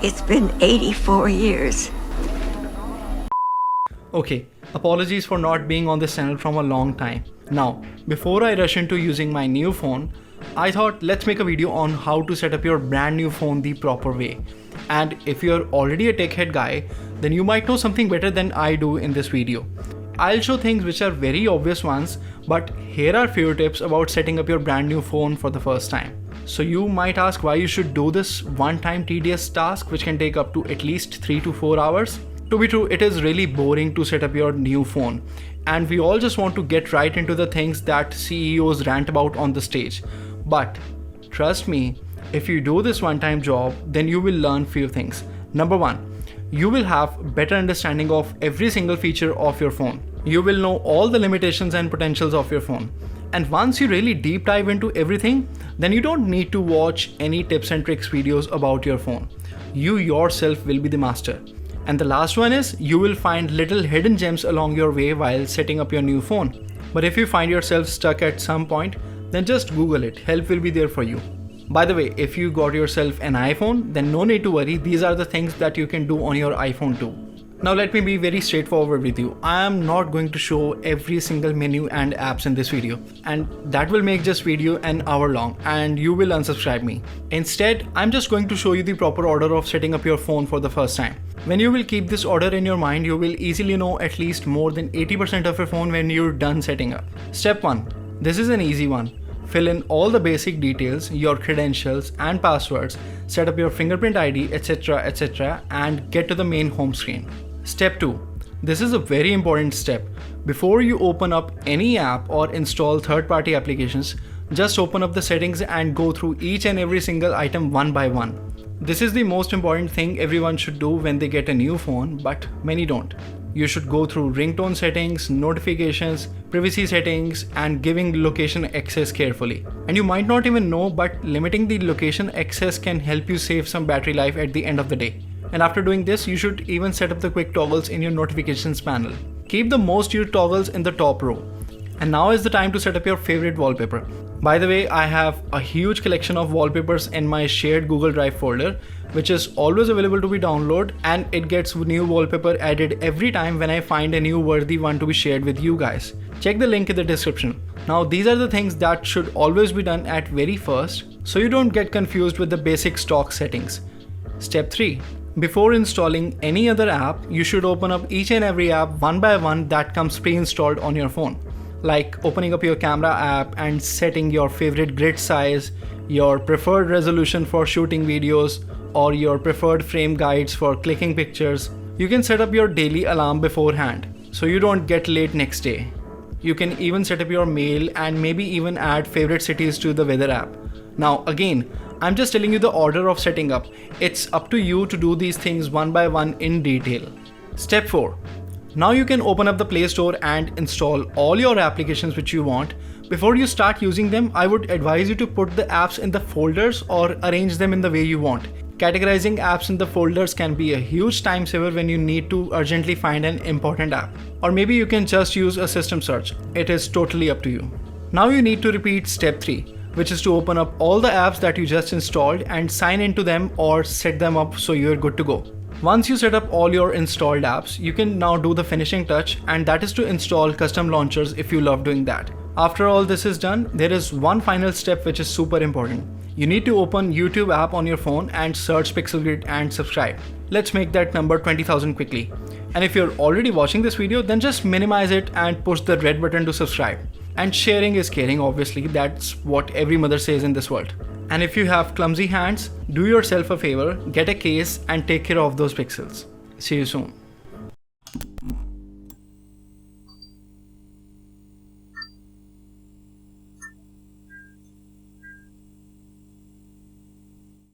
It's been 84 years. Okay, apologies for not being on this channel from a long time. Now, before I rush into using my new phone, I thought let's make a video on how to set up your brand new phone the proper way. And if you're already a tech head guy, then you might know something better than I do in this video. I'll show things which are very obvious ones, but here are few tips about setting up your brand new phone for the first time. So you might ask why you should do this one-time tedious task which can take up to at least 3 to 4 hours. To be true, it is really boring to set up your new phone, and we all just want to get right into the things that CEOs rant about on the stage. But trust me, if you do this one-time job, then you will learn few things. Number one, you will have better understanding of every single feature of your phone. You will know all the limitations and potentials of your phone. And once you really deep dive into everything, then you don't need to watch any tips and tricks videos about your phone. You yourself will be the master. And the last one is you will find little hidden gems along your way while setting up your new phone. But if you find yourself stuck at some point, then just Google it. Help will be there for you. By the way, if you got yourself an iPhone, then no need to worry. These are the things that you can do on your iPhone too. Now let me be very straightforward with you. I am not going to show every single menu and apps in this video, and that will make this video an hour long and you will unsubscribe me. Instead, I'm just going to show you the proper order of setting up your phone for the first time. When you will keep this order in your mind, you will easily know at least more than 80% of your phone when you're done setting up. Step 1. This is an easy one. Fill in all the basic details, your credentials and passwords, set up your fingerprint ID, etc. and get to the main home screen. Step 2. This is a very important step. Before you open up any app or install third-party applications, just open up the settings and go through each and every single item one by one. This is the most important thing everyone should do when they get a new phone, but many don't. You should go through ringtone settings, notifications, privacy settings, and giving location access carefully. And you might not even know, but limiting the location access can help you save some battery life at the end of the day. And after doing this, you should even set up the quick toggles in your notifications panel. Keep the most used toggles in the top row. And now is the time to set up your favorite wallpaper. By the way, I have a huge collection of wallpapers in my shared Google Drive folder, which is always available to be downloaded, and it gets new wallpaper added every time when I find a new worthy one to be shared with you guys. Check the link in the description. Now these are the things that should always be done at very first, so you don't get confused with the basic stock settings. Step 3. Before installing any other app, you should open up each and every app one by one that comes pre-installed on your phone. Like opening up your camera app and setting your favorite grid size, your preferred resolution for shooting videos, or your preferred frame guides for clicking pictures. You can set up your daily alarm beforehand, so you don't get late next day. You can even set up your mail and maybe even add favorite cities to the weather app. Now again, I'm just telling you the order of setting up. It's up to you to do these things one by one in detail. Step 4. Now you can open up the Play Store and install all your applications which you want. Before you start using them, I would advise you to put the apps in the folders or arrange them in the way you want. Categorizing apps in the folders can be a huge time saver when you need to urgently find an important app. Or maybe you can just use a system search. It is totally up to you. Now you need to repeat step 3, which is to open up all the apps that you just installed and sign into them or set them up so you're good to go. Once you set up all your installed apps, you can now do the finishing touch, and that is to install custom launchers if you love doing that. After all this is done, there is one final step which is super important. You need to open YouTube app on your phone and search PixelGRID and subscribe. Let's make that number 20,000 quickly. And if you're already watching this video, then just minimize it and push the red button to subscribe. And sharing is caring, obviously. That's what every mother says in this world. And if you have clumsy hands, do yourself a favor, get a case and take care of those pixels. See you soon.